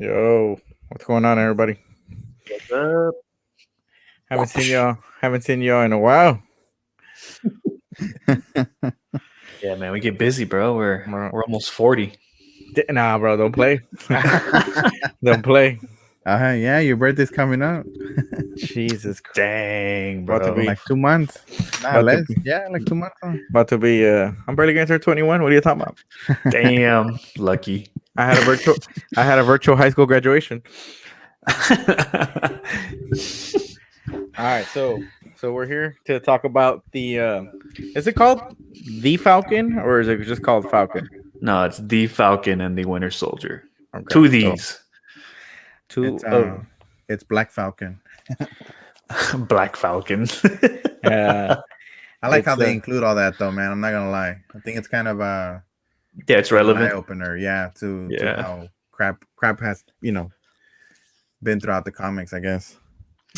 Yo, what's going on, everybody? What's up? Haven't seen y'all in a while. Yeah, man, we get busy, bro. We're Bro. we're almost 40. Nah, bro, don't play. Don't play. Yeah, your birthday's coming up. Jesus Christ. Dang, About to bro. be- Like 2 months. Nah, About to less. be- Yeah, like 2 months. About to be I'm barely getting to 21. What are you talking about? Damn, lucky. I had a virtual high school graduation. All right, so we're here to talk about the is it called The Falcon or is it just called Falcon? No, it's the Falcon and the Winter Soldier. Okay, Two of so these. two It's Black Falcon. Black Falcon. I like how It's, they include all that, though, man. I'm not gonna lie. I think it's kind of Yeah, it's an eye relevant. opener, to Yeah. how crap has been throughout the comics, I guess.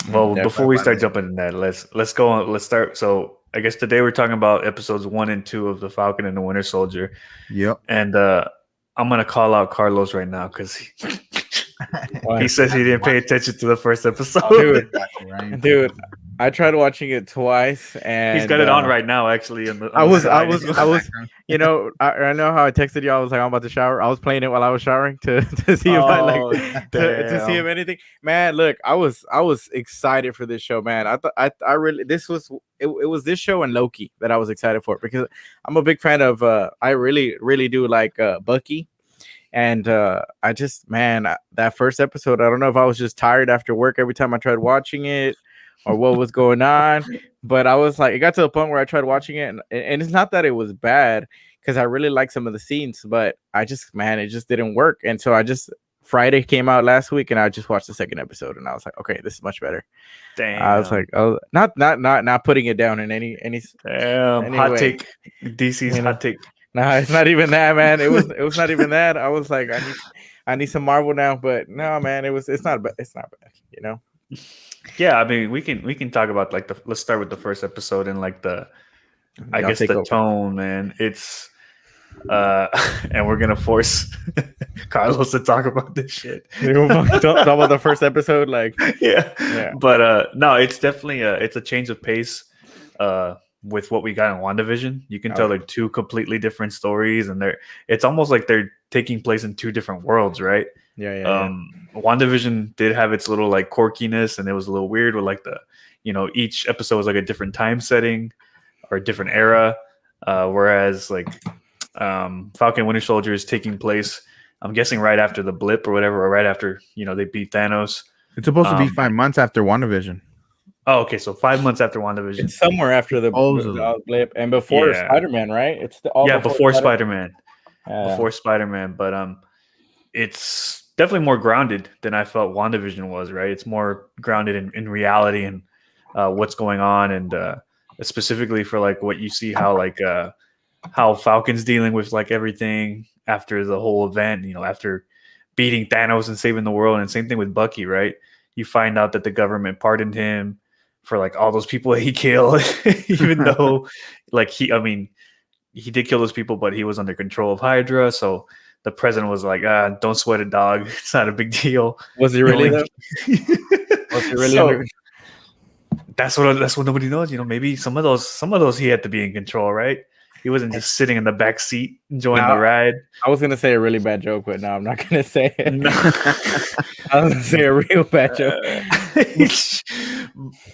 Well, Definitely. before we start jumping in that, let's go on. Let's start. So I guess today we're talking about episodes 1 and 2 of the Falcon and the Winter Soldier. Yep. And I'm gonna call out Carlos right now because he says he didn't pay attention to the first episode. Dude, I tried watching it twice, and He's got it on right now, actually. I was, you know, I know how I texted you. I was like, I'm about to shower. I was playing it while I was showering to see if I like to see if anything. Man, look, I was excited for this show, man. I thought I really it was this show and Loki that I was excited for because I'm a big fan of. I really do like Bucky. And I just, man, that first episode, I don't know if I was just tired after work every time I tried watching it or what was going on. But I was like, it got to the point where I tried watching it. And it's not that it was bad because I really like some of the scenes, but I just, man, it just didn't work. And so Friday came out last week and I just watched the second episode and I was like, okay, this is much better. Damn. I was like, oh, not putting it down in any damn, anyway. hot take. DC's hot take. No, it's not even that, man. It was not even that. I was like, I need some Marvel now, but no, man, it's not bad, you know. Yeah, I mean, we can talk about like let's start with the first episode and like the tone, man. It's and we're gonna force Carlos to talk about this shit. Talk about the first episode, like yeah. But no, it's definitely it's a change of pace. With what we got in WandaVision, you can tell they're two completely different stories, and it's almost like they're taking place in two different worlds, right? Yeah. WandaVision did have its little like quirkiness, and it was a little weird with like each episode was like a different time setting or a different era, whereas like Falcon Winter Soldier is taking place, I'm guessing right after the blip or whatever, or right after they beat Thanos. It's supposed to be 5 months after WandaVision. Oh, okay. So 5 months after WandaVision. It's somewhere after the blip and before Spider-Man, right? It's before Spider-Man. Before Spider-Man, but it's definitely more grounded than I felt WandaVision was, right? It's more grounded in reality and what's going on, and specifically for like what you see how Falcon's dealing with like everything after the whole event, after beating Thanos and saving the world, and same thing with Bucky, right? You find out that the government pardoned him for like all those people that he killed, even though like he did kill those people, but he was under control of Hydra. So the president was like, don't sweat it, dog. It's not a big deal. Was he really? Was he really? So, that's what nobody knows. Maybe some of those he had to be in control, right? He wasn't just sitting in the back seat enjoying the ride. I was gonna say a really bad joke, but no, I'm not gonna say it. No. I was gonna say a real bad joke.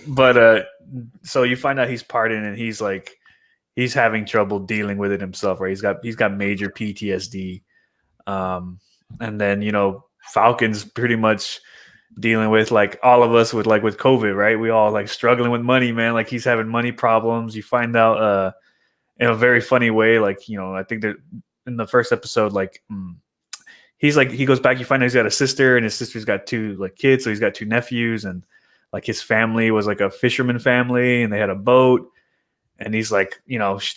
But so you find out he's pardoned, and he's having trouble dealing with it himself, right? He's got major PTSD, and then Falcon's pretty much dealing with like all of us with COVID, right? We all like struggling with money, man. Like he's having money problems. You find out in a very funny way, like I think that in the first episode, like he goes back, you find out he's got a sister, and his sister's got two like kids, so he's got two nephews, and like his family was like a fisherman family, and they had a boat, and he's like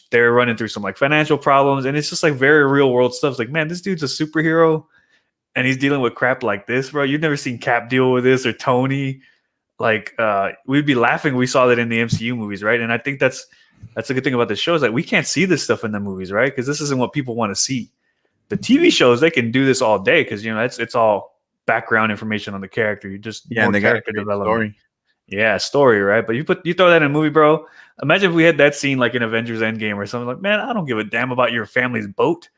they're running through some like financial problems, and it's just like very real world stuff. It's like, man, this dude's a superhero and he's dealing with crap like this, bro. You've never seen Cap deal with this, or Tony. Like we'd be laughing. We saw that in the MCU movies, right? And I think that's a good thing about the show, is like we can't see this stuff in the movies, right? Because this isn't what people want to see. The TV shows, they can do this all day because it's all background information on the character. You just and they character got development. story. Yeah, story, right? But you throw that in a movie, bro. Imagine if we had that scene like in Avengers Endgame or something. Like, man, I don't give a damn about your family's boat.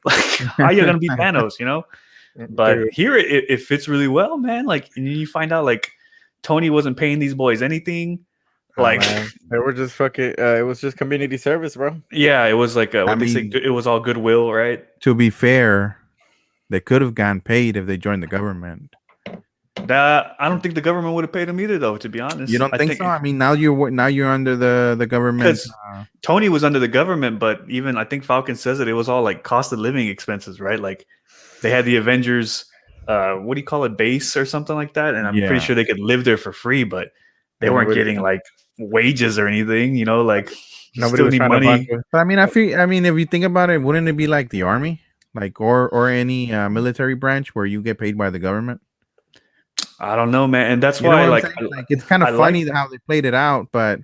Like, how you gonna be Thanos, you know? But Dude. here it fits really well, man. Like, and you find out like Tony wasn't paying these boys anything. Like, they were just fucking. It was just community service, bro. yeah, it was like what they say. It was all goodwill, right? To be fair, they could have gotten paid if they joined the government. I don't think the government would have paid them either, though. To be honest, You don't think so? I mean, now you're under the government. Tony was under the government, but even I think Falcon says it was all like cost of living expenses, right? Like they had the Avengers, what do you call it, base or something like that, and I'm pretty sure they could live there for free, but they weren't getting like wages or anything, you know, like nobody was trying money. But I mean, if you think about it, wouldn't it be like the army, like or any military branch where you get paid by the government? I don't know, man, and that's why like it's kind of funny how they played it out. But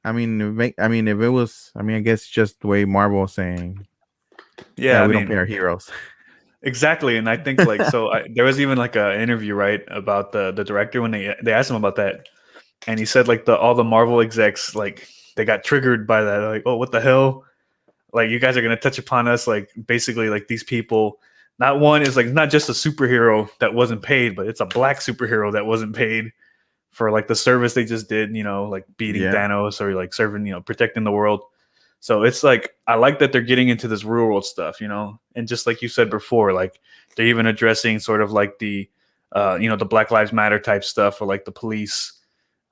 I mean, if it was, I guess just the way Marvel was saying, we don't pay our heroes. Exactly, and I think like there was even like an interview right about the director when they asked him about that, and he said like all the Marvel execs like they got triggered by that, like, oh, what the hell, like you guys are gonna touch upon us, like basically like these people. Not one is like not just a superhero that wasn't paid, but it's a black superhero that wasn't paid for like the service they just did, you know, like beating Thanos or like serving, you know, protecting the world. So it's like I like that they're getting into this real world stuff, you know, and just like you said before, like they're even addressing sort of like the, you know, the Black Lives Matter type stuff or like the police,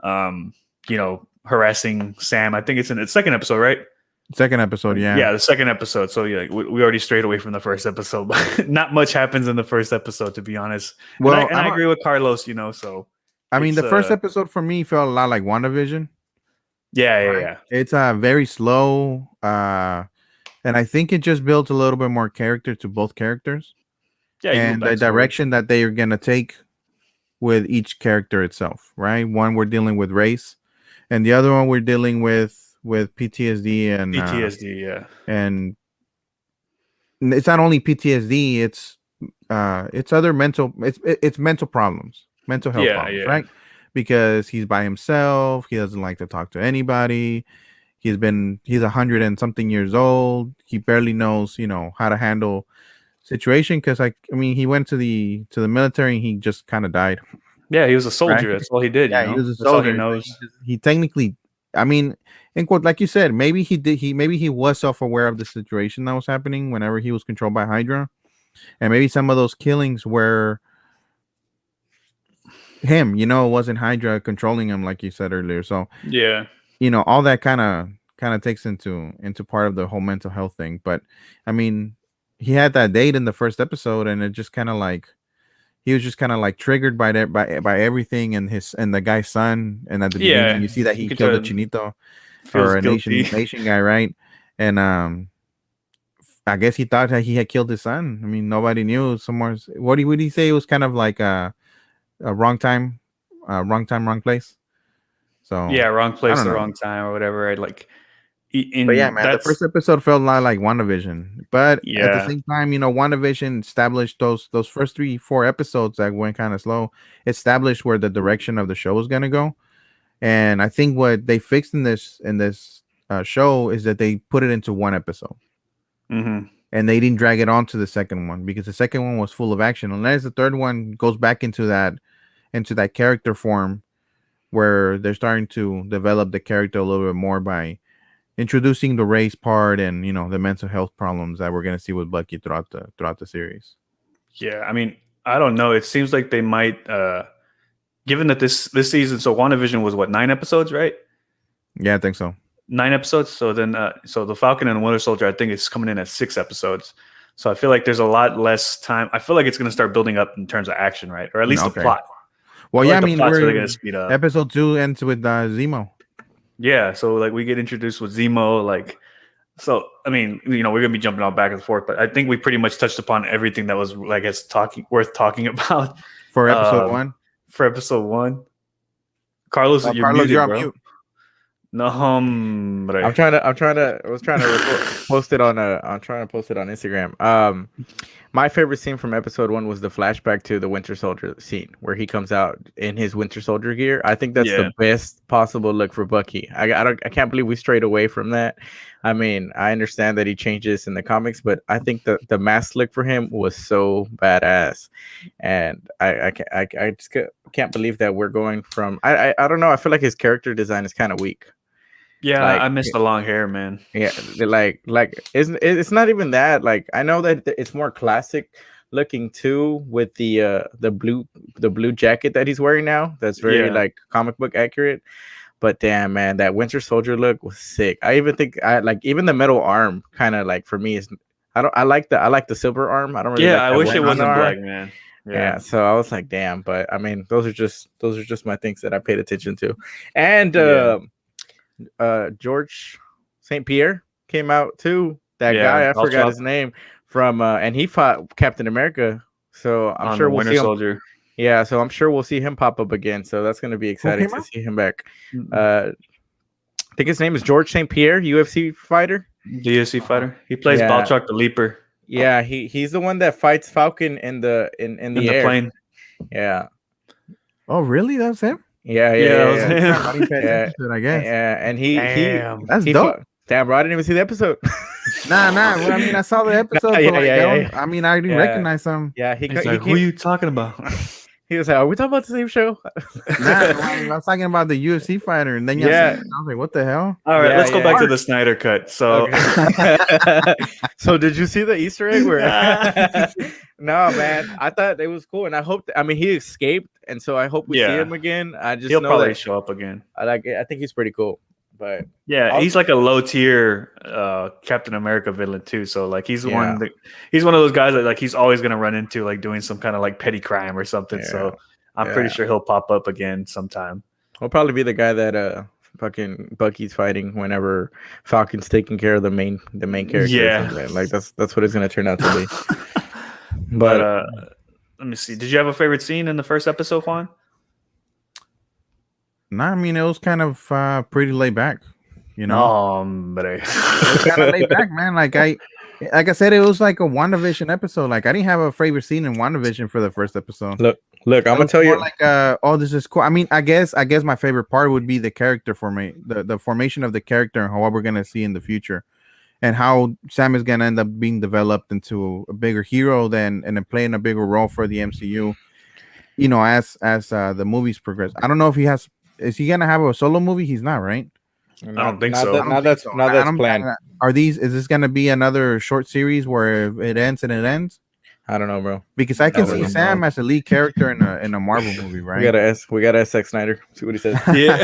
you know, harassing Sam. I think it's in the second episode, right? Second episode, yeah. Yeah, the second episode. So yeah, we already strayed away from the first episode, but not much happens in the first episode, to be honest. Well, and I agree with Carlos, you know, so. I mean, the first episode for me felt a lot like WandaVision. Yeah. It's very slow, and I think it just built a little bit more character to both characters. Yeah, and the direction that they are gonna take with each character itself, right? One we're dealing with race, and the other one we're dealing with PTSD and yeah. And it's not only PTSD; it's other mental it's mental problems, mental health problems, right? Because he's by himself, he doesn't like to talk to anybody. He's 100 and something years old. He barely knows, you know, how to handle situation because he went to the military and he just kind of died. Yeah, he was a soldier. Right? That's all he did. Yeah, you know? He was a soldier. That's all he knows. He technically, in quote, like you said, maybe he was self-aware of the situation that was happening whenever he was controlled by Hydra, and maybe some of those killings were him. You know, it wasn't Hydra controlling him, like you said earlier. So yeah, you know, all that kind of takes into part of the whole mental health thing. But I mean, he had that date in the first episode, and it just kind of like he was just kind of like triggered by that by everything, and the guy's son. And at the beginning, you see that he killed a Chinito or a nation guy, right? And I guess he thought that he had killed his son. I mean, nobody knew. What would he say? It was kind of like a wrong time, wrong place. So yeah, wrong place, the wrong time, or whatever. Right? Like, but yeah, man, the first episode felt a lot like WandaVision. But at the same time, you know, WandaVision established those first 3-4 episodes that went kind of slow, established where the direction of the show was gonna go. And I think what they fixed in this show is that they put it into one episode. Mm-hmm. And they didn't drag it on to the second one because the second one was full of action. Unless the third one goes back into that character form where they're starting to develop the character a little bit more by introducing the race part and, you know, the mental health problems that we're going to see with Bucky throughout the series. Yeah, I mean, I don't know. It seems like they might, given that this season, so WandaVision was what, 9 episodes, right? Yeah, I think so. 9 episodes. So then, so the Falcon and Winter Soldier, I think, is coming in at 6 episodes. So I feel like there's a lot less time. I feel like it's going to start building up in terms of action, right? Or at least the plot. Well, yeah, I mean, we're really going to speed up. Episode 2 ends with Zemo. Yeah, so like we get introduced with Zemo, like, so I mean, you know, we're gonna be jumping all back and forth, but I think we pretty much touched upon everything that was, I guess, worth talking about for episode 1. For episode 1, Carlos, you're muted, bro. Mute. No, hombre. I was trying to post it on I'm trying to post it on Instagram. My favorite scene from episode 1 was the flashback to the Winter Soldier scene where he comes out in his Winter Soldier gear. I think that's the best possible look for Bucky. I can't believe we strayed away from that. I mean, I understand that he changes in the comics, but I think the mask look for him was so badass, and I just can't believe that we're going from I don't know. I feel like his character design is kind of weak. Yeah, I missed the long hair, man. Yeah, like it's not even that. Like, I know that it's more classic looking too with the blue jacket that he's wearing now. That's very like comic book accurate. But damn, man, that Winter Soldier look was sick. I even think even the metal arm kind of like for me is I like the silver arm. I don't really like I wish it wasn't black, man. Yeah, so I was like, damn, but I mean, those are just my things that I paid attention to. And George St. Pierre came out too. That guy, I forgot his name from and he fought Captain America. So I'm sure we'll see him. Soldier. Yeah, so I'm sure we'll see him pop up again. So that's going to be exciting to see him back. I think his name is George St. Pierre, UFC fighter. The UFC fighter. He plays Balchuk the Leaper. Yeah, he's the one that fights Falcon in the air. Plane. Yeah. Oh, really? That's him? Yeah. I guess. Yeah, and that's dope. Damn, bro, I didn't even see the episode. Nah. Well, I mean, I saw the episode. I mean, I didn't recognize him. Yeah, he's like, who are you talking about? He was like, "Are we talking about the same show?" I was talking about the UFC fighter, and then I was like, "What the hell?" All right, let's go back to the Snyder cut. So, so did you see the Easter egg? Where? No, man, I thought it was cool, and I hope. I mean, he escaped, and so I hope we see him again. He'll probably show up again. I think he's pretty cool. But he's like a low tier Captain America villain too. So like he's one of those guys that like he's always gonna run into like doing some kind of like petty crime or something. So I'm pretty sure he'll pop up again sometime. He'll probably be the guy that fucking Bucky's fighting whenever Falcon's taking care of the main character. Yeah, like that's what it's gonna turn out to be. But let me see. Did you have a favorite scene in the first episode, Juan? No, I mean, it was kind of pretty laid back, you know. But it was kind of laid back, man. Like I said, it was like a WandaVision episode. Like I didn't have a favorite scene in WandaVision for the first episode. Look, I'm gonna tell you, like, oh, this is cool. I mean, I guess my favorite part would be the character the formation of the character and what we're gonna see in the future, and how Sam is gonna end up being developed into a bigger hero and then playing a bigger role for the MCU. You know, as the movies progress. I don't know if he has. Is he gonna have a solo movie? He's not, right? I don't think so. Now that's planned. Is this gonna be another short series where it ends and it ends? I don't know, bro. Because I can see Sam as a lead character in a Marvel movie, right? We gotta ask Zack Snyder. See what he says. Yeah.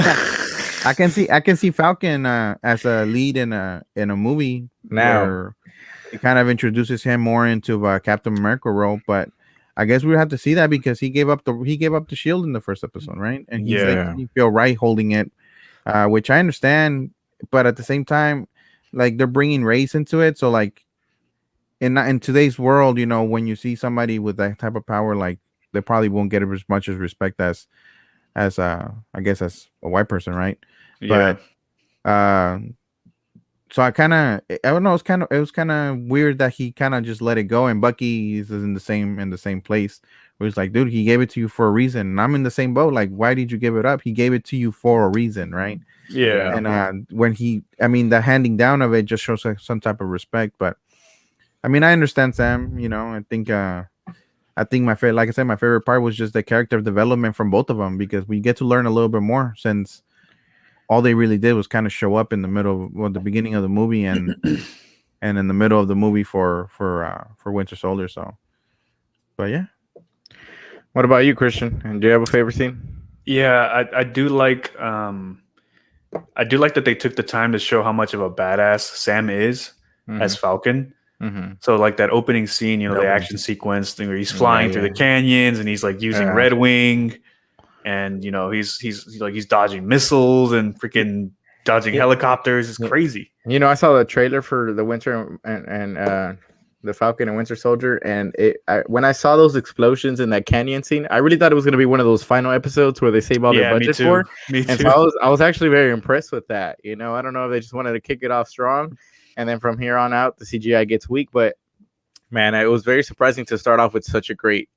I can see Falcon as a lead in a movie now. It kind of introduces him more into a Captain America role, but I guess we have to see that because he gave up the shield in the first episode, right? And he's like, he feel right holding it, which I understand, but at the same time, like they're bringing race into it, so like in today's world, you know, when you see somebody with that type of power, like they probably won't get as much as respect as I guess as a white person, right? Yeah. But so I don't know. It was kind of weird that he kind of just let it go, and Bucky is in the same place. Where he's like, dude, he gave it to you for a reason, and I'm in the same boat. Like, why did you give it up? He gave it to you for a reason, right? Yeah. And when the handing down of it just shows like some type of respect. But I mean, I understand Sam. You know, I think my favorite part was just the character development from both of them because we get to learn a little bit more since all they really did was kind of show up in the the beginning of the movie and in the middle of the movie for Winter Soldier. So, but yeah. What about you, Christian? And do you have a favorite scene? Yeah, I do like that they took the time to show how much of a badass Sam is as Falcon. Mm-hmm. So like that opening scene, you know, the action sequence thing where he's flying through the canyons and he's like using Red Wing. And you know he's dodging missiles and freaking dodging helicopters. It's crazy. You know, I saw the trailer for the Winter and the Falcon and Winter Soldier, and when I saw those explosions in that canyon scene, I really thought it was going to be one of those final episodes where they save all their budget for. Me too. And so I was actually very impressed with that. You know, I don't know if they just wanted to kick it off strong, and then from here on out, the CGI gets weak. But man, it was very surprising to start off with such a great,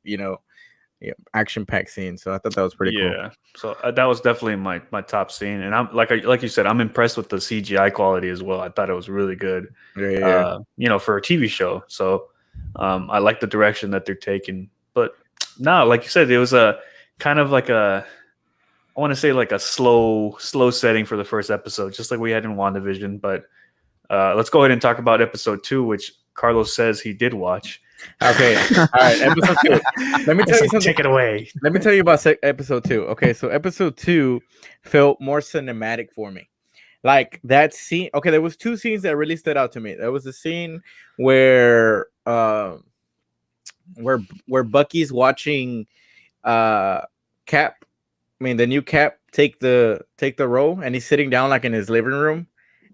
action-packed scene. So I thought that was pretty cool. Yeah, so that was definitely my top scene, and I'm like you said, I'm impressed with the CGI quality as well. I thought it was really good. Yeah. For a TV show. So I like the direction that they're taking. But no, like you said, it was a kind of like I want to say like a slow setting for the first episode, just like we had in WandaVision. But let's go ahead and talk about episode 2, which Carlos says he did watch. Okay. All right. Episode 2. Let me tell you something. Take it away. Let me tell you about episode 2. Okay. So episode 2 felt more cinematic for me. Like that scene. Okay. There was 2 scenes that really stood out to me. There was a scene where Bucky's watching Cap. I mean, the new Cap take the role, and he's sitting down like in his living room,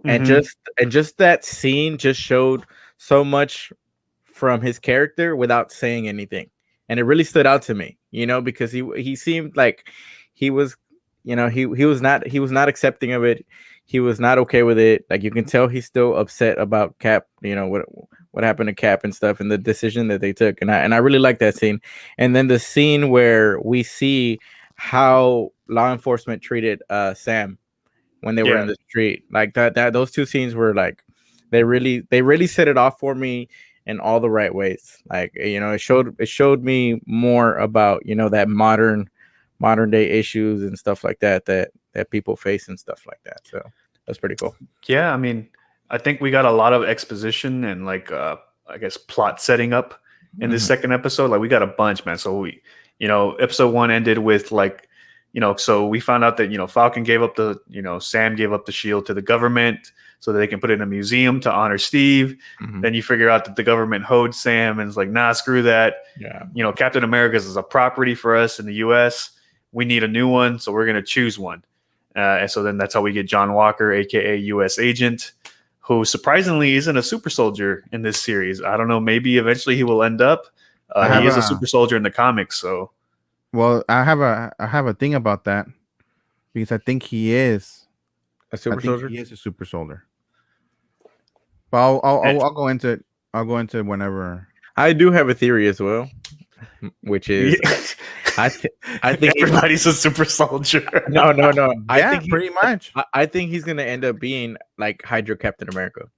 and just that scene just showed so much from his character without saying anything, and it really stood out to me, because he seemed like he was, he was not accepting of it. He was not okay with it. Like you can tell he's still upset about Cap, what happened to Cap and stuff, and the decision that they took, and I really like that scene. And then the scene where we see how law enforcement treated Sam when they were in the street, like that those 2 scenes were like they really set it off for me in all the right ways. Like, it showed me more about, that modern day issues and stuff like that people face and stuff like that. So that's pretty cool. Yeah. I mean, I think we got a lot of exposition and like, I guess plot setting up in this second episode. Like we got a bunch, man. So we, episode 1 ended with like, so we found out that, Falcon gave up Sam gave up the shield to the government so that they can put it in a museum to honor Steve. Then you figure out that the government hoed Sam and is like, nah, screw that. Yeah. Captain America's is a property for us in the U.S. We need a new one, so we're going to choose one. And so then that's how we get John Walker, a.k.a. U.S. Agent, who surprisingly isn't a super soldier in this series. I don't know. Maybe eventually he will end up. He is a super soldier in the comics, so... Well, I have a thing about that because I think he is a super soldier. He is a super soldier. But I'll go into it. I'll go into it whenever. I do have a theory as well, which is I think everybody's a super soldier. No. I think pretty much. I think he's gonna end up being like Hydra Captain America.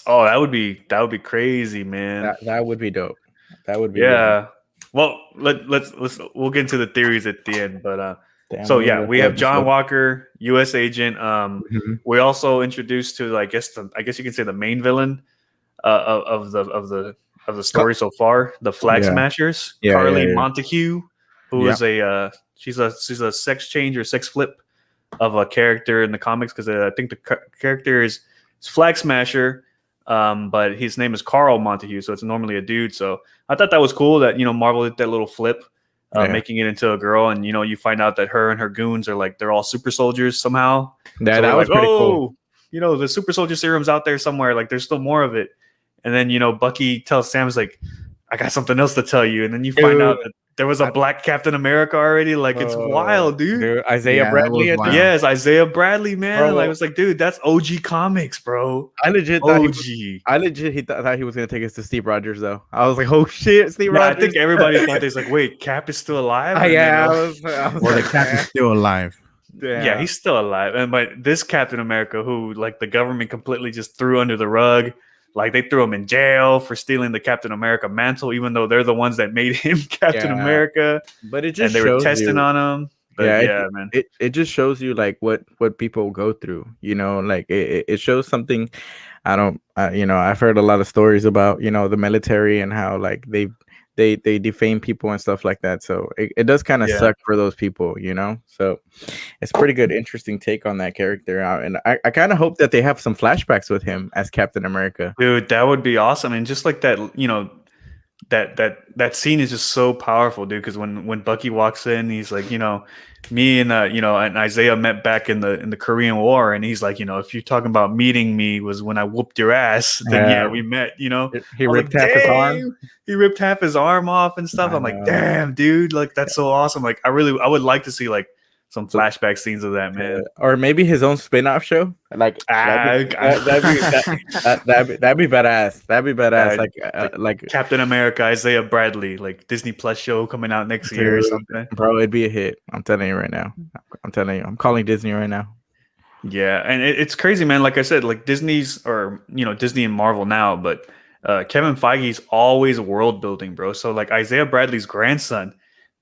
Oh, that would be crazy, man. That would be dope. That would be Dope. Well, we'll get into the theories at the end, but we have John Walker, U.S. Agent. We also introduced to I guess you can say the main villain of the story so far, the Flag Smashers, Carly Montague, who is she's a sex change or sex flip of a character in the comics because I think the character is Flag Smasher. But his name is Carl Montague, so it's normally a dude. So I thought that was cool that Marvel did that little flip, making it into a girl, and you find out that her and her goons are like they're all super soldiers somehow. Yeah, so that was pretty cool. The super soldier serum's out there somewhere. Like there's still more of it. And then Bucky tells Sam, like, I got something else to tell you. And then you find out that there was a black Captain America already. Like it's wild, dude. Isaiah Bradley. Yes, Isaiah Bradley, man. Bro. Like, I was like, dude, that's OG comics, bro. I legit thought thought he was gonna take us to Steve Rogers, though. I was like, oh shit, Steve Rogers. I think everybody thought this. Like, wait, Cap is still alive? The Cap is still alive. Yeah, he's still alive. But this Captain America, who like the government completely just threw under the rug. Like they threw him in jail for stealing the Captain America mantle, even though they're the ones that made him Captain America. But it just and they were testing on him. But man, it just shows you like what people go through. Like it shows something. I've heard a lot of stories about the military and how like they defame people and stuff like that. So it does kind of suck for those people, So it's pretty good, interesting take on that character. And I kind of hope that they have some flashbacks with him as Captain America. Dude, that would be awesome. And just like that, that scene is just so powerful, dude. Because when Bucky walks in, he's like, me and and Isaiah met back in the Korean War, and he's like, if you're talking about meeting me was when I whooped your ass, then yeah, we met. He ripped half his arm. He ripped half his arm off and stuff. I'm like, damn, dude, like that's so awesome. Like I would like to see like some flashback scenes of that, man. Or maybe his own spin-off show. Like that'd be badass. That'd be badass. Like Captain America, Isaiah Bradley, like Disney Plus show coming out next year or something. Bro, it'd be a hit. I'm telling you right now. I'm calling Disney right now. Yeah, and it's crazy, man. Like I said, like Disney's or Disney and Marvel now, but Kevin Feige's always world building, bro. So like Isaiah Bradley's grandson,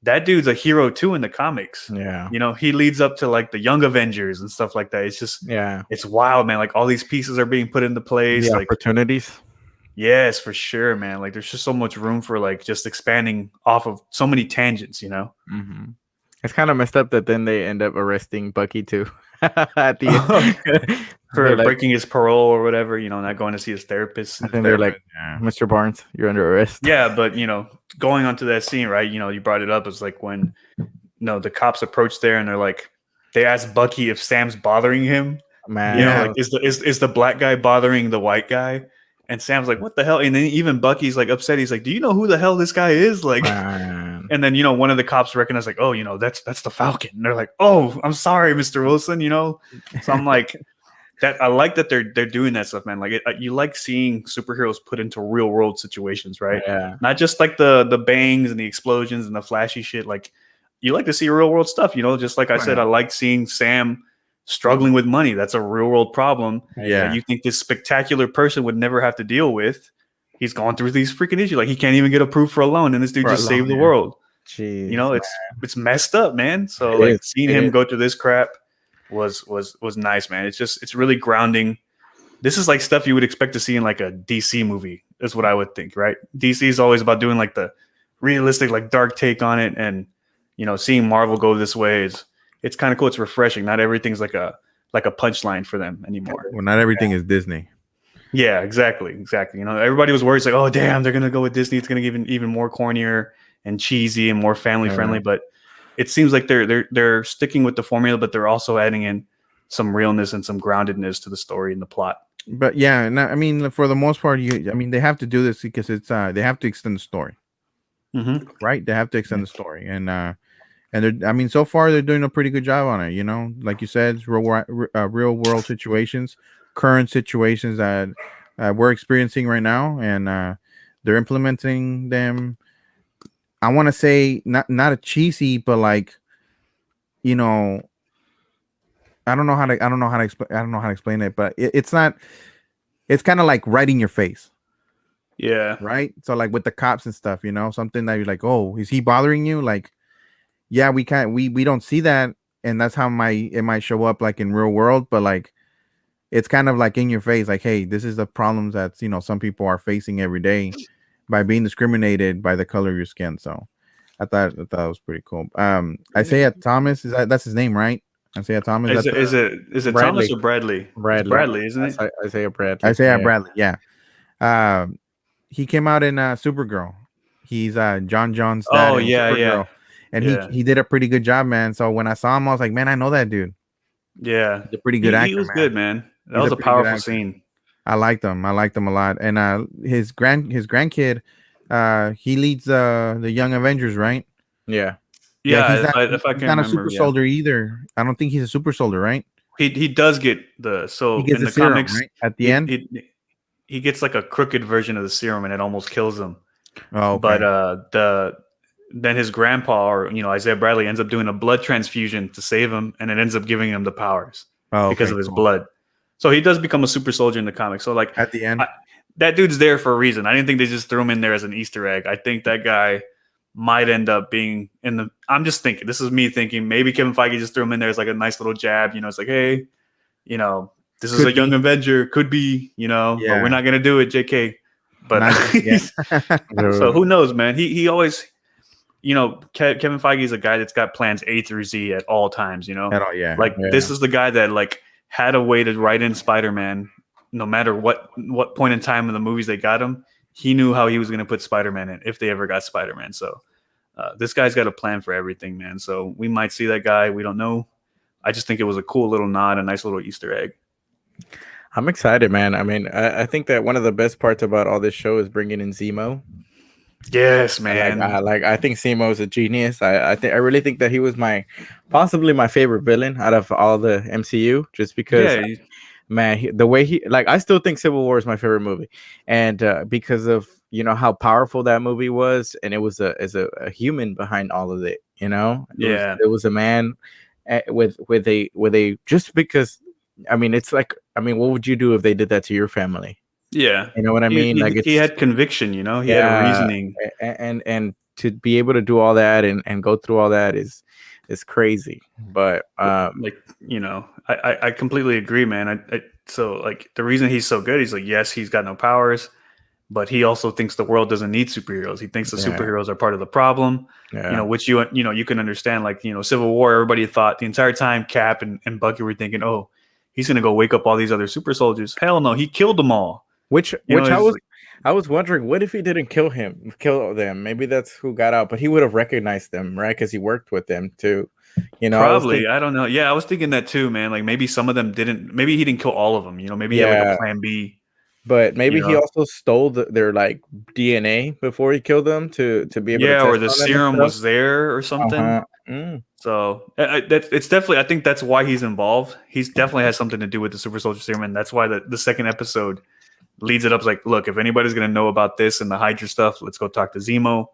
that dude's a hero too in the comics. Yeah. He leads up to like the Young Avengers and stuff like that. It's just, it's wild, man. Like all these pieces are being put into place. The like opportunities. Yes, for sure, man. Like there's just so much room for like just expanding off of so many tangents, Mm-hmm. It's kind of messed up that then they end up arresting Bucky too at the end. For breaking his parole or whatever, not going to see his therapist. I think they're like, Mr. Barnes, you're under arrest. Yeah, but going on to that scene, right? You brought it up. It's like when the cops approach there and they're like, they ask Bucky if Sam's bothering him. Man, like is the black guy bothering the white guy? And Sam's like, what the hell? And then even Bucky's like upset. He's like, do you know who the hell this guy is? Like, and then one of the cops recognized like, oh, that's the Falcon. And they're like, oh, I'm sorry, Mr. Wilson. So I'm like. That I like that they're doing that stuff, man. Like you like seeing superheroes put into real world situations, right? Yeah. Not just like the bangs and the explosions and the flashy shit. Like you like to see real world stuff, Just like I said, I like seeing Sam struggling with money. That's a real world problem. Yeah. You think this spectacular person would never have to deal with. He's going through these freaking issues. Like he can't even get approved for a loan, and this dude just saved the world. Jeez, it's messed up, man. So like seeing him go through this crap was nice, man. It's really grounding. This is like stuff you would expect to see in like a DC movie, is what I would think, right? DC is always about doing like the realistic, like dark take on it, and seeing Marvel go this way it's kind of cool. It's refreshing. Not everything's like a punchline for them anymore. Well, not everything is Disney. Yeah, exactly. Everybody was worried, it's like, oh damn, they're gonna go with Disney. It's gonna get even more cornier and cheesy and more family friendly, but it seems like they're sticking with the formula, but they're also adding in some realness and some groundedness to the story and the plot. But yeah, I mean, for the most part, they have to do this because it's they have to extend the story, right? They have to extend the story, and so far they're doing a pretty good job on it. Like you said, it's real world situations, current situations that we're experiencing right now, and they're implementing them. I want to say not a cheesy, but like, I don't know how to explain it, but it's not. It's kind of like right in your face. Yeah. Right. So like with the cops and stuff, something that you're like, oh, is he bothering you? Like, yeah, we don't see that, and that's how it might show up like in real world, but like, it's kind of like in your face, like, hey, this is the problems that some people are facing every day by being discriminated by the color of your skin. So I thought it was pretty cool. Isaiah Thomas, that's his name, right? Isaiah Thomas. Is it Bradley. Thomas or Bradley? Bradley. Bradley, isn't it? Isaiah Bradley. Bradley, yeah. He came out in Supergirl. He's John John's dad. Yeah. And he did a pretty good job, man. So when I saw him, I was like, man, I know that dude. Yeah. He's a pretty good actor. He was good, man. That was a powerful scene. I liked him a lot. And his grandkid, he leads the Young Avengers, right? Yeah. Yeah, he's not a super soldier either. I don't think he's a super soldier, right? He does get in the serum, comics, right? At the end, he gets like a crooked version of the serum, and it almost kills him. Oh, okay. But then his grandpa, or Isaiah Bradley, ends up doing a blood transfusion to save him, and it ends up giving him the powers because of his blood. So he does become a super soldier in the comics. So like at the end, that dude's there for a reason. I didn't think they just threw him in there as an Easter egg. I think that guy might end up being in the. I'm just thinking. This is me thinking. Maybe Kevin Feige just threw him in there as like a nice little jab. It's like, hey, this is a young Avenger. Could be, but we're not gonna do it, JK. But so who knows, man? He always, Kevin Feige is a guy that's got plans A through Z at all times. At all, yeah. This is the guy that like had a way to write in Spider-Man, no matter what point in time in the movies they got him. he knew how he was going to put Spider-Man in if they ever got Spider-Man. So this guy's got a plan for everything, man. So we might see that guy. We don't know. I just think it was a cool little nod, a nice little Easter egg. I'm excited, man. I mean, I think that one of the best parts about all this show is bringing in Zemo. Yes, man. I think Zemo is a genius. I really think that he was possibly my favorite villain out of all the MCU, just because, man, the way he, like, I still think Civil War is my favorite movie, and because of how powerful that movie was, and it was a human behind all of it. It was a man with a just because. I mean, it's like, what would you do if they did that to your family? Yeah, you know what I mean. He had conviction. He had a reasoning, and to be able to do all that and go through all that is crazy. But I completely agree, man. So like the reason he's so good, he's like, yes, he's got no powers, but he also thinks the world doesn't need superheroes. He thinks the superheroes are part of the problem. Which you can understand. Like Civil War, everybody thought the entire time Cap and Bucky were thinking, oh, he's gonna go wake up all these other super soldiers. Hell no, he killed them all. I was wondering, what if he didn't kill them? Maybe that's who got out, but he would have recognized them, right? Because he worked with them too. Probably. I don't know. Yeah, I was thinking that too, man. Like maybe some of them didn't. Maybe he didn't kill all of them. Maybe he had like a plan B. But maybe he also stole their like DNA before he killed them to be able to test or the serum was there or something. So it's definitely, I think that's why he's involved. He's definitely has something to do with the super soldier serum, and that's why the second episode leads it up. It's like, look, if anybody's gonna know about this and the Hydra stuff, let's go talk to Zemo.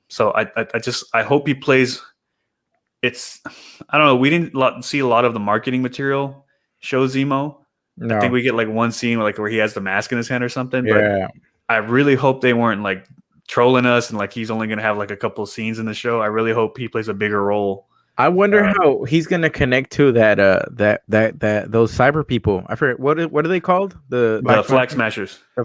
So I hope he plays. I don't know. We didn't see a lot of the marketing material show Zemo. No. I think we get like one scene where he has the mask in his hand or something. But I really hope they weren't like trolling us and like he's only going to have like a couple of scenes in the show. I really hope he plays a bigger role. I wonder how he's going to connect to that those cyber people. I forget what are they called? The Flag Smashers. The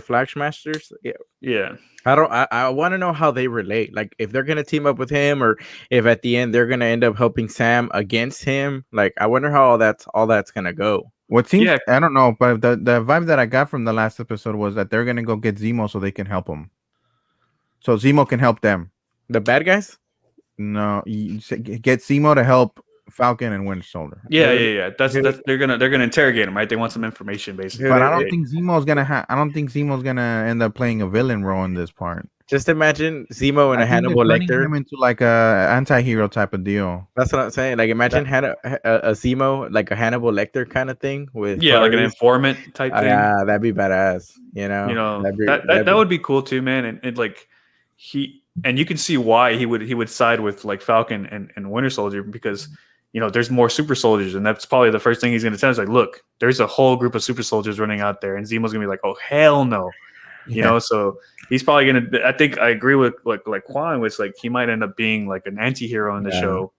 Flag Smashers. Yeah. I want to know how they relate. Like if they're gonna team up with him, or if at the end they're gonna end up helping Sam against him. Like I wonder how all that's gonna go. What seems I don't know, but the vibe that I got from the last episode was that they're gonna go get Zemo so they can help him. So Zemo can help them. The bad guys? No, get Zemo to help Falcon and Winter Soldier. Yeah. That's they're gonna interrogate him, right? They want some information, basically. But I don't think Zemo's gonna end up playing a villain role in this part. Just imagine Zemo and a Hannibal Lecter him into like a anti-hero type of deal. That's what I'm saying. Like imagine a Zemo, like a Hannibal Lecter kind of thing with like an informant type thing. Yeah, that'd be badass. That would be cool too, man. And like you can see why he would side with like Falcon and Winter Soldier, because there's more super soldiers, and that's probably the first thing he's going to tell us. Like, look, there's a whole group of super soldiers running out there, and Zemo's going to be like, oh hell no. So he's probably gonna. I think I agree with like Quan, which like he might end up being like an anti-hero in the show,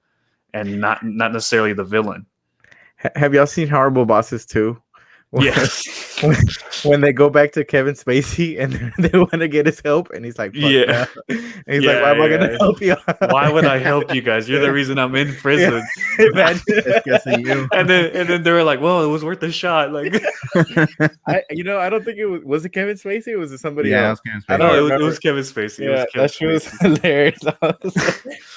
and not necessarily the villain. Have y'all seen Horrible Bosses 2? Yes. When they go back to Kevin Spacey and they want to get his help, and he's like, fuck yeah. And he's like, why am I gonna help you? Why would I help you guys? You're the reason I'm in prison. Imagine you. And then they were like, well, it was worth a shot. Like I don't think it was it Kevin Spacey, or was it somebody else? It was Kevin Spacey. Yeah, that shit was hilarious.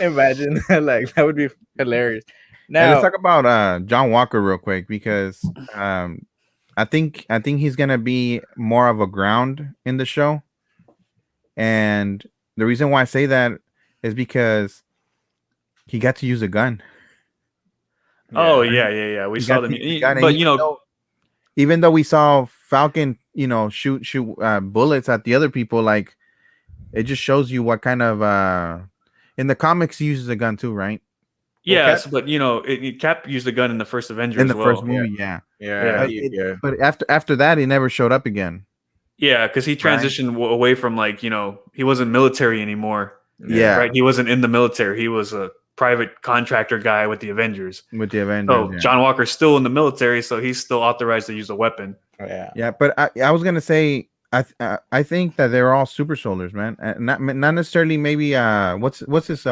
Imagine like that would be hilarious. Now let's talk about John Walker real quick, because I think he's gonna be more of a ground in the show, and the reason why I say that is because he got to use a gun. Oh yeah. We saw them, but even though we saw Falcon, shoot bullets at the other people, like it just shows you what kind of in the comics he uses a gun too, right? Yes, but Cap used a gun in the first Avengers. In the first movie, yeah. But after that, he never showed up again. Yeah, because he transitioned away from he wasn't military anymore. Yeah, right. He wasn't in the military. He was a private contractor guy with the Avengers. So John Walker's still in the military, so he's still authorized to use a weapon. Yeah. But I was gonna say, I think that they're all super soldiers, man. Not necessarily. Maybe what's his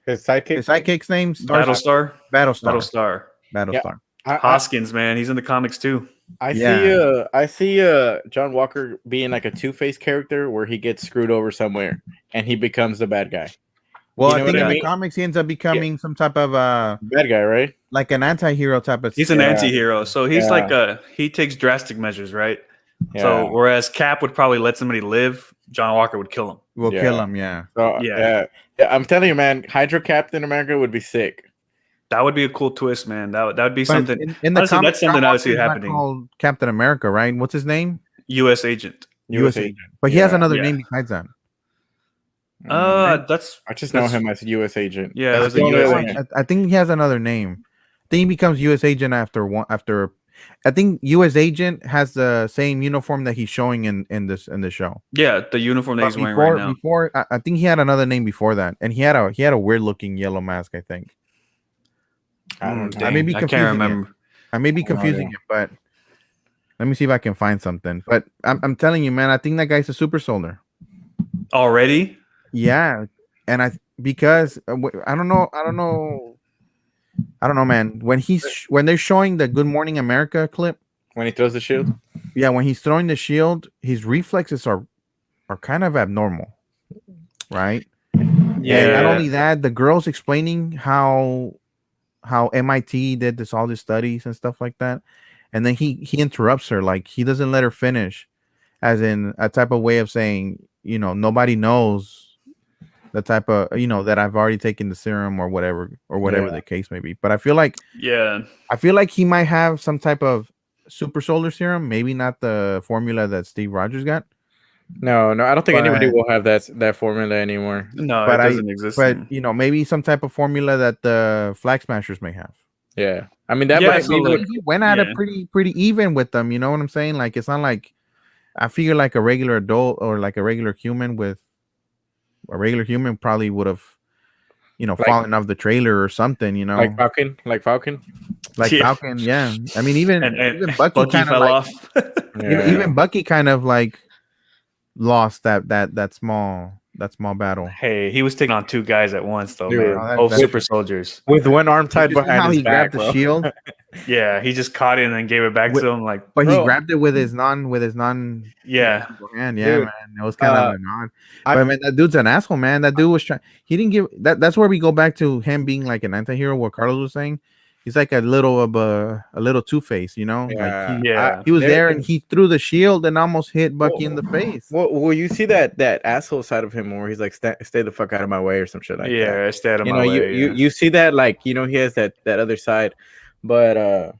sidekick's name? Battlestar. Battlestar. Yeah. Hoskins, man, he's in the comics too. I Yeah. see John Walker being like a two-faced character where he gets screwed over somewhere and he becomes the bad guy. Well, You I know think what I in the mean? comics he ends up becoming some type of Bad guy, right? like an anti-hero type of He's an Yeah. anti-hero, so he's Yeah. like he takes drastic measures, right? Yeah. So whereas Cap would probably let somebody live, John Walker would kill him. will kill Yeah. him, yeah. So, Yeah. yeah, I'm telling you, man, Hydro Captain America would be sick. That would be a cool twist, man. That would be But something. in the Honestly, comics, that's something John I would see Walker's not happening. called Captain America, right? What's his name? U.S. agent. US agent. But he has another Yeah. name besides that. That's I just know that's- him as US agent. Yeah, That's it was the a only US other agent. name. I think he has another name. I think he becomes U.S. agent after. I think U.S. agent has the same uniform that he's showing in this show. Yeah, the uniform that But he's wearing right now. Before, I think he had another name before that, and he had a weird looking yellow mask. I think. I don't know. I may be I confusing can't it. remember. I may be I have no confusing idea. it, but let me see if I can find something. But I'm telling you, man, I think that guy's a super soldier. Already? Yeah, and because I don't know, man. When they're showing the Good Morning America clip, When he throws the shield? yeah, when he's throwing the shield, his reflexes are kind of abnormal, right? Yeah. And not only that, the girl's explaining how MIT did all these studies and stuff like that, and then he interrupts her, like he doesn't let her finish, as in a type of way of saying, nobody knows the type of that I've already taken the serum or whatever Yeah. the case may be. But I feel like he might have some type of super soldier serum, maybe not the formula that Steve Rogers got. No, I don't think anybody will have that formula anymore. No, But it doesn't exist. But maybe some type of formula that the Flag Smashers may have. Yeah, I mean that Yeah, might so be. like- He went at it pretty even with them. You know what I'm saying? Like it's not like I figure like a regular adult or like a regular human probably would have, fallen off the trailer or something. Like Falcon. Like Yeah. Falcon. Yeah, I mean even and Bucky kind of fell like, off. even Bucky kind of like lost that small battle. Hey, he was taking on two guys at once, though, Dude, man. Both super soldiers. with one arm tied Did you see behind how his he back, grabbed the bro. shield, Yeah, he just caught it and then gave it back to him. Like, but Bro. he grabbed it with his non yeah, hand. Yeah, Dude, man, it was kind of an odd. I- But man, that dude's an asshole, man. That dude was trying. He didn't give that. That's where we go back to him being like an anti-hero. What Carlos was saying. He's like a little two-face, Yeah. Like Yeah. he was there and he threw the shield and almost hit Bucky in the face. Well, you see that asshole side of him where he's like, stay the fuck out of my way or some shit like that. yeah, stay out of You my know, way. you see that, like, he has that other side, but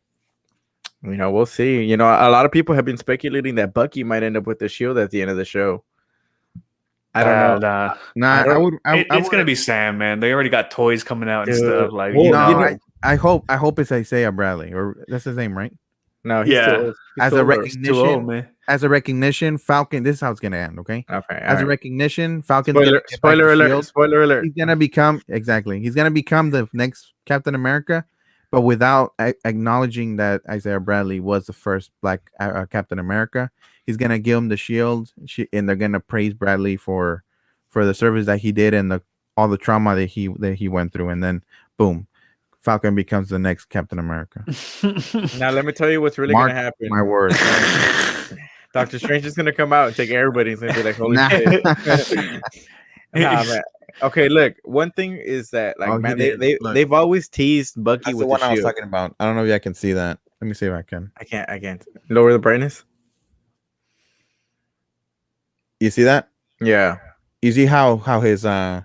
we'll see. A lot of people have been speculating that Bucky might end up with the shield at the end of the show. I don't know. Nah, It's gonna be Sam, man. They already got toys coming out and Dude. stuff. Like, Well, I hope it's Isaiah Bradley, or that's his name, right? No, he's Yeah. too old. He's As too a old. recognition, Falcon. This is how it's gonna end, okay? Okay. As a recognition, Falcon's Spoiler, gonna get back spoiler the alert! shield. Spoiler alert! He's gonna become the next Captain America, but without acknowledging that Isaiah Bradley was the first black Captain America. He's gonna give him the shield, and they're gonna praise Bradley for the service that he did and all the trauma that he went through, and then boom, Falcon becomes the next Captain America. Now let me tell you what's really Mark gonna happen. my word. Doctor Strange is gonna come out and take everybody. He's gonna be like, "Holy Nah. shit!" Nah, man. Okay, look. One thing is that, like, Oh, man, he did. Look. they've always teased Bucky That's with the one the I was shield. talking about. I don't know if I can see that. Let me see if I can. I can't lower the brightness. You see that? Yeah. You see how his wasn't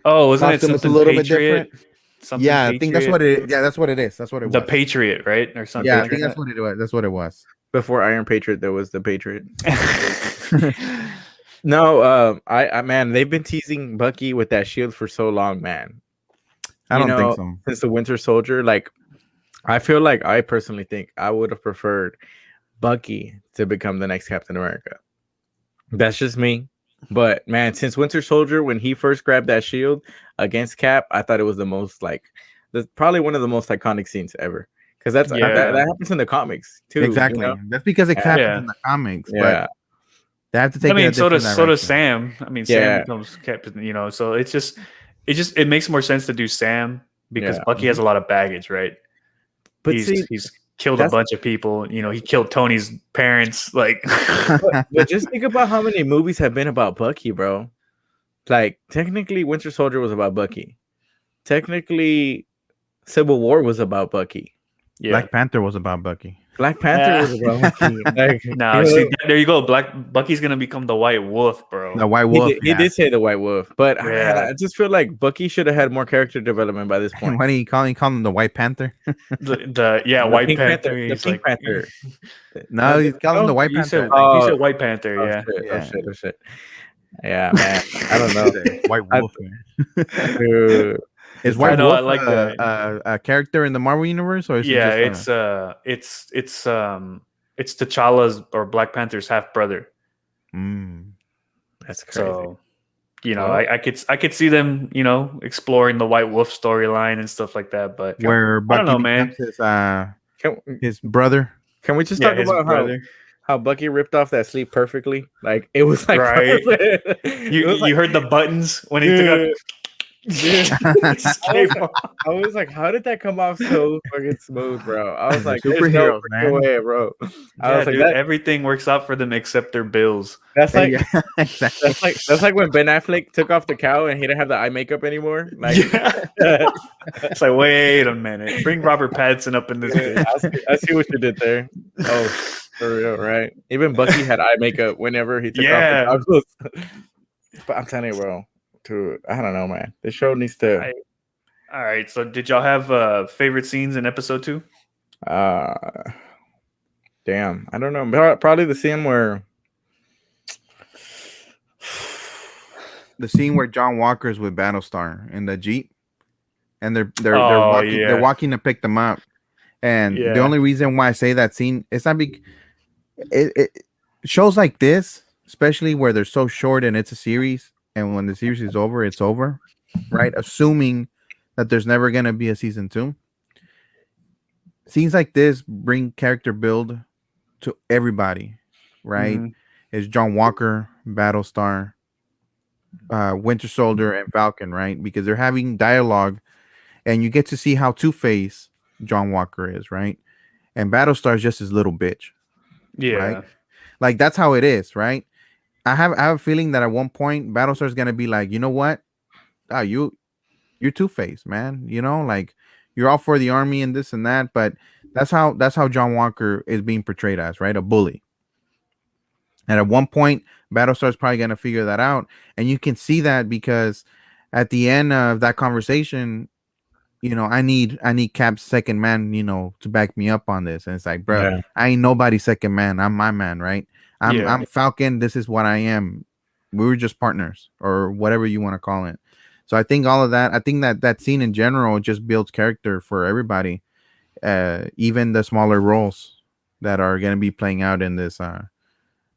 it costume is something a little bit Patriot? different? Something Yeah, I think that's Patriot? what it. Yeah, that's what it is. That's what it was. The Patriot, right, or something. Yeah, I think that's what it was. That's what it was. Before Iron Patriot, there was the Patriot. No, I man, they've been teasing Bucky with that shield for so long, man. I don't think so. Since the Winter Soldier, like, I feel like I personally think I would have preferred Bucky to become the next Captain America. That's just me. But man, since Winter Soldier, when he first grabbed that shield against Cap, I thought it was the most probably one of the most iconic scenes ever. Because that happens in the comics too. Exactly. That's because it happens in the comics. Yeah. But they have to take. I mean, so does direction. Sam. I mean, Sam becomes Captain. So it makes more sense to do Sam because Bucky has a lot of baggage, right? But he's killed a bunch of people. You know, he killed Tony's parents. Like, but just think about how many movies have been about Bucky, bro. Like, technically, Winter Soldier was about Bucky. Technically, Civil War was about Bucky. Yeah. Black Panther was about Bucky. Black Panther was about Bucky. Like, see, there you go. Bucky's gonna become the White Wolf, bro. The White Wolf. He did say the White Wolf, but I just feel like Bucky should have had more character development by this point. What are you calling him? The White Panther? the White Pink Panther. The Pink Panther. No, he's calling him the White Panther. He said White Panther. Oh shit. Yeah, man. I don't know. White Wolf. Man. Is White Wolf a character in the Marvel universe, or is it's T'Challa's or Black Panther's half brother. That's crazy. So, you know, I could see them, you know, exploring the White Wolf storyline and stuff like that. But where Bucky, I don't know, man, his brother. Can we just talk about how Bucky ripped off that sleeve perfectly? Like, it was like right. You heard the buttons when he took out. I was like, how did that come off so fucking smooth, bro? I was like, superheroes, no way, bro. I was like, everything works out for them except their bills. That's like that's like when Ben Affleck took off the cowl and he didn't have the eye makeup anymore. Like, it's like, wait a minute, bring Robert Pattinson up in this. I see what you did there. Oh, for real, right? Even Bucky had eye makeup whenever he took off the cowl. But I'm telling you, bro. I don't know, man. The show needs to. All right. So, did y'all have favorite scenes in episode 2? Damn, I don't know. Probably the scene where John Walker's with Battlestar in the Jeep, and they're walking to pick them up. And the only reason why I say that scene, it's not because it shows like this, especially where they're so short and it's a series. And when the series is over, it's over, right? Assuming that there's never going to be a season 2. Scenes like this bring character build to everybody, right? Mm-hmm. It's John Walker, Battlestar, Winter Soldier, and Falcon, right? Because they're having dialogue, and you get to see how Two-Face John Walker is, right? And Battlestar is just his little bitch. Yeah. Right? Like, that's how it is, right? I have a feeling that at one point Battlestar is gonna be like, you know what? You're Two-Face, man. You know, like, you're all for the army and this and that, but that's how John Walker is being portrayed as, right? A bully. And at one point, Battlestar is probably gonna figure that out, and you can see that because at the end of that conversation, you know, I need Cap's second man, you know, to back me up on this. And it's like, bro, I ain't nobody's second man. I'm my man, right? I'm Falcon. This is what I am. We were just partners, or whatever you want to call it. So I think all of that. I think that scene in general just builds character for everybody, even the smaller roles that are going to be playing out in this.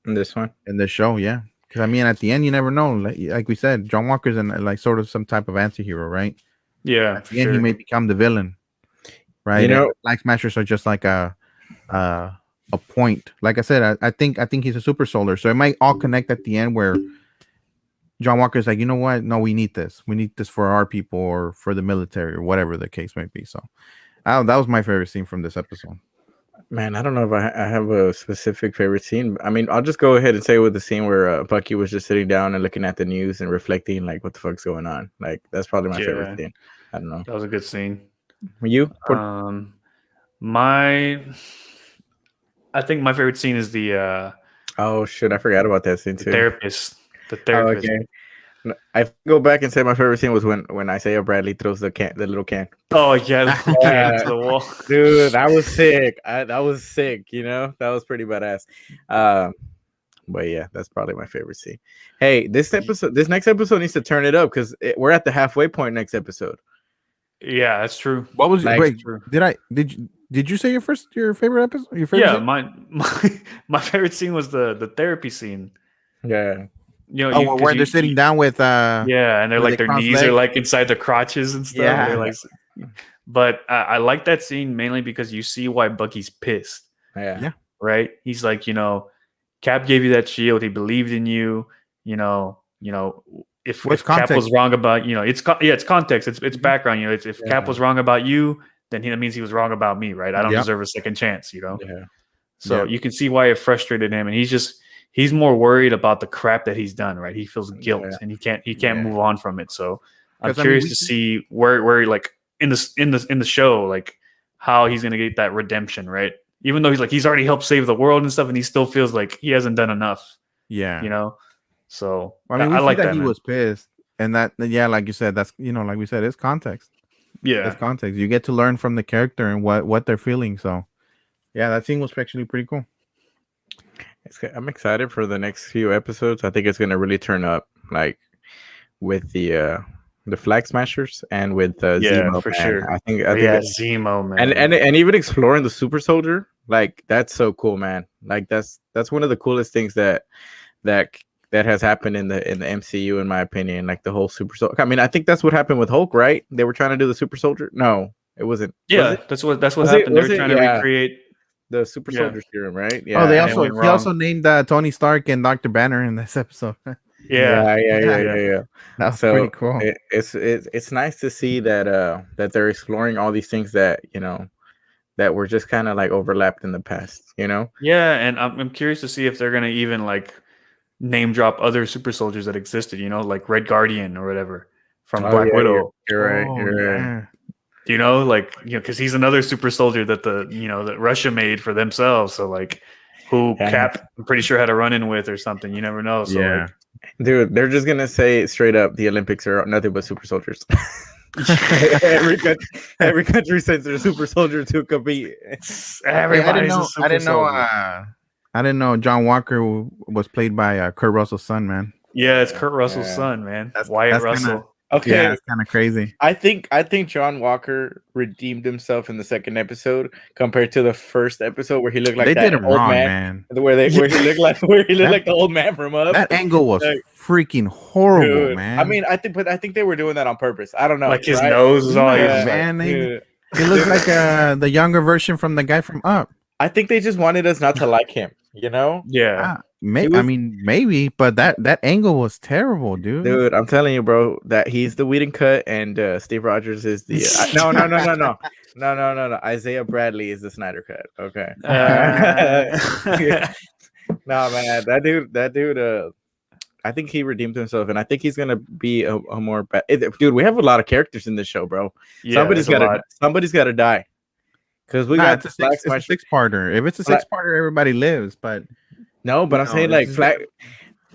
In this show, yeah. Because I mean, at the end, you never know. Like we said, John Walker's like sort of some type of anti-hero, right? Yeah. At the end, he may become the villain, right? You know, Flag Smashers are just like a point. Like I said, I think he's a super soldier, so it might all connect at the end where John Walker's like, you know what? No, we need this. We need this for our people or for the military or whatever the case might be. So that was my favorite scene from this episode. Man, I don't know if I have a specific favorite scene. I mean, I'll just go ahead and say with the scene where Bucky was just sitting down and looking at the news and reflecting, like, what the fuck's going on. Like, that's probably my favorite scene. I don't know. That was a good scene. You? I think my favorite scene is the oh shit, I forgot about that scene too. The therapist. Oh, okay. I go back and say my favorite scene was when Isaiah Bradley throws the little can. Oh yeah, the can to the wall. Dude, that was sick. That was sick. You know, that was pretty badass. But yeah, that's probably my favorite scene. Hey, this next episode needs to turn it up because we're at the halfway point next episode. Yeah, that's true. What was it? Wait, did you say your favorite episode? Your favorite scene? My favorite scene was the therapy scene. Yeah. You know, where they're sitting down with and they're like their knees are like inside the crotches and stuff. Yeah. Like, but I like that scene mainly because you see why Bucky's pissed. Yeah. Right? He's like, you know, Cap gave you that shield. He believed in you. You know, if Cap was wrong about, you know, it's context. It's background. You know, if Cap was wrong about you, then that means he was wrong about me, right? I don't deserve a second chance, you know? Yeah. So you can see why it frustrated him, and he's more worried about the crap that he's done, right? He feels guilt and he can't move on from it. So I'm curious to see where like in the show, like how he's gonna get that redemption, right? Even though he's already helped save the world and stuff, and he still feels like he hasn't done enough. Yeah. You know? So I mean, we I see like that he man. was pissed. And that, like you said, that's, like we said, it's context. Yeah. It's context. You get to learn from the character and what they're feeling. So yeah, that scene was actually pretty cool. I'm excited for the next few episodes. I think it's gonna really turn up, like with the Flag Smashers and with Zemo, for man. sure. I think Zemo, man, and even exploring the Super Soldier, like that's so cool, man. Like that's one of the coolest things that has happened in the MCU, in my opinion. Like the whole Super Soldier. I mean, I think that's what happened with Hulk, right? They were trying to do the Super Soldier. No, it wasn't. Yeah, that's what happened. They were trying to recreate the Super Soldier serum, right? Yeah. Oh, he also named Tony Stark and Dr. Banner in this episode. Yeah. That's pretty cool. It's nice to see that they're exploring all these things that that were just kind of like overlapped in the past. Yeah, and I'm curious to see if they're gonna even like name drop other super soldiers that existed. Like Red Guardian or whatever from Black Widow. You're right. Because he's another super soldier that that Russia made for themselves. So like, who Cap, I'm pretty sure, had a run-in with or something. You never know. So dude, they're just gonna say straight up, the Olympics are nothing but super soldiers. every country sends their super soldier to compete. I didn't know John Walker was played by Kurt Russell's son, man. Yeah, it's Kurt Russell's son, man. That's Wyatt Russell. Okay, it's kind of crazy. I think John Walker redeemed himself in the second episode compared to the first episode where he looked like they did him wrong, man. Where he looked like the old man from Up. That angle was freaking horrible, dude, man. I mean, I think they were doing that on purpose. I don't know. Like his nose was all man. He looked like the younger version from the guy from Up. I think they just wanted us not to like him. Yeah. Maybe, but that angle was terrible, dude. Dude, I'm telling you, bro, that he's the Whedon cut and Steve Rogers is the no. Isaiah Bradley is the Snyder cut. Okay. No, man, that dude. I think he redeemed himself, and I think he's gonna be a more dude. We have a lot of characters in this show, bro. Yeah, somebody's got to die. Because we got it's a six-parter. If it's a six-parter, everybody lives. But no, but I'm saying like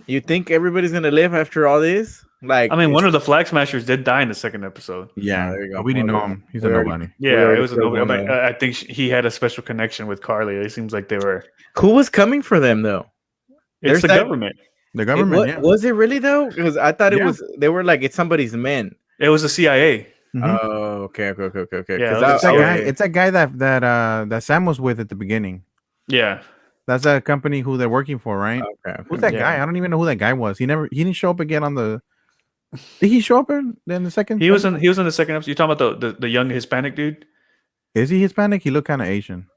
you think everybody's gonna live after all this? Like, I mean, one of the Flag Smashers did die in the second episode. Yeah, there you go. We didn't know him. He's a nobody. Yeah, it was a nobody. I think he had a special connection with Carly. It seems like they were. Who was coming for them though? It's the government. The government. Was it really though? Because I thought it was. They were like, it's somebody's men. It was the CIA. Mm-hmm. Oh, okay. Yeah, it's that guy that Sam was with at the beginning. Yeah, that's a company who they're working for, right? Okay. Who's that guy? I don't even know who that guy was. He didn't show up again on the. Did he show up in the second? He was in the second episode. You're talking about the young Hispanic dude? Is he Hispanic? He looked kind of Asian.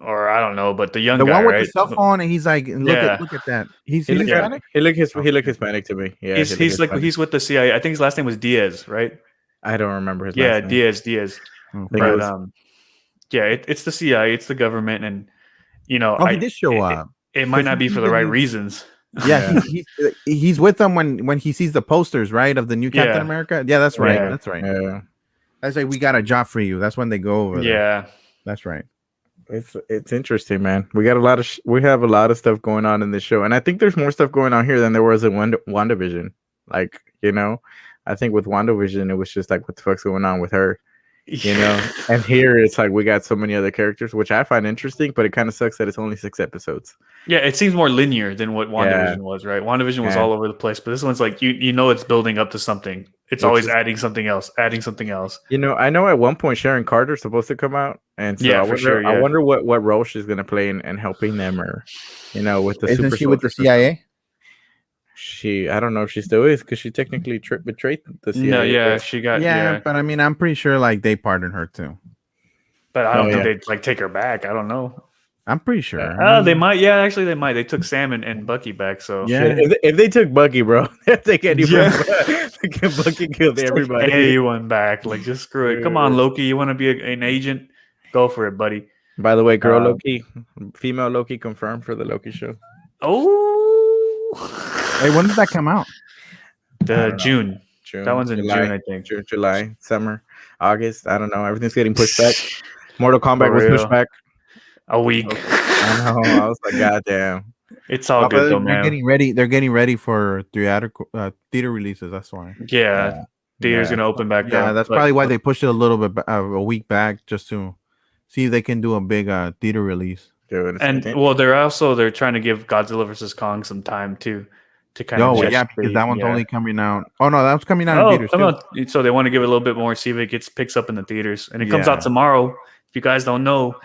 Or I don't know, but the young guy, one with the cell phone, and he's like, look at that. He's Hispanic. He looked Hispanic to me. Yeah, he's with the CIA. I think his last name was Diaz, right? I don't remember his last name. Diaz. But it's the CIA, it's the government, and he did show up. It might not be for the right reasons. Yeah, he's with them when he sees the posters, right, of the new Captain America. Yeah, that's right. That's right. Yeah. I say we got a job for you. That's when they go over there. Yeah, that's right. It's interesting, man. We have a lot of stuff going on in this show, and I think there's more stuff going on here than there was in WandaVision. Like, I think with WandaVision, it was just like, what the fuck's going on with her? And here it's like we got so many other characters, which I find interesting, but it kind of sucks that it's only 6 episodes. Yeah, it seems more linear than what WandaVision was, right? WandaVision was all over the place, but this one's like it's building up to something. It's always adding something else. I know at one point Sharon Carter's supposed to come out, and so I wonder what role she's gonna play in helping them, or with the Isn't she with the CIA? I don't know if she still is, because she technically betrayed the CIA. No, she got. Yeah, but I mean, I'm pretty sure like they pardoned her too. But I don't think they'd like take her back. I don't know. I'm pretty sure. They might. Yeah, actually, they might. They took Sam and Bucky back. So yeah. If they took Bucky, bro, if they can't even Yeah. Bucky killed everybody. Anyone back? Like, just screw it. Come on, Loki. You want to be an agent? Go for it, buddy. By the way, girl Loki, female Loki confirmed for the Loki show. Oh, Hey, when did that come out? June. That one's in July, June, I think. July, summer, August. I don't know. Everything's getting pushed back. Mortal Kombat For was real. pushed back. A week. I know. I was like, God damn. It's all good though, They're man. getting ready. They're getting ready for theatrical theater releases. That's why. Yeah, theater's gonna open back up. Yeah, that's probably why they pushed it a little bit a week back, just to see if they can do a big theater release. Dude, and well, they're trying to give Godzilla vs Kong some time too, to kind of. Yeah, because that one's only coming out. Oh no, that was coming out in theaters too. So they want to give it a little bit more, see if it picks up in the theaters, and it comes out tomorrow. If you guys don't know,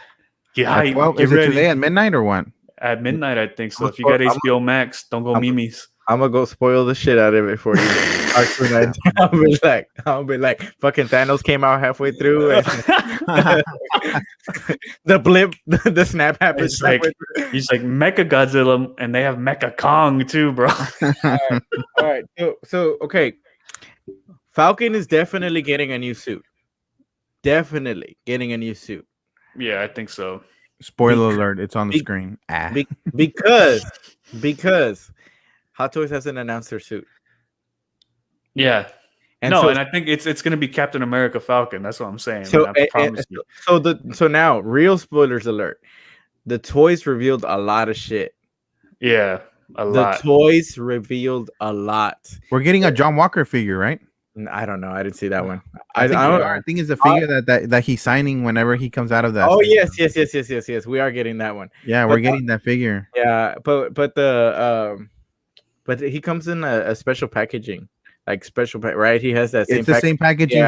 get hype. Well, is it today at midnight or what? At midnight, I think so. If you got HBO Max, don't go memes. I'm gonna go spoil the shit out of it for you. I'll be like, fucking Thanos came out halfway through, and the blip, the snap happens. He's like Mecha Godzilla, and they have Mecha Kong too, bro. All right. So okay, Falcon is definitely getting a new suit. Definitely getting a new suit. Yeah, I think so. Spoiler alert! It's on the screen. Because Hot Toys hasn't announced their suit. Yeah. And I think it's going to be Captain America Falcon. That's what I'm saying. So, so now, real spoilers alert. The toys revealed a lot of shit. Yeah, lot. The toys revealed a lot. We're getting a John Walker figure, right? I don't know. I didn't see that one. I think it's a figure that he's signing whenever he comes out of that. Oh yes. We are getting that one. Yeah, we're getting that figure. Yeah, but he comes in a special packaging, like right? He has that. It's the same packaging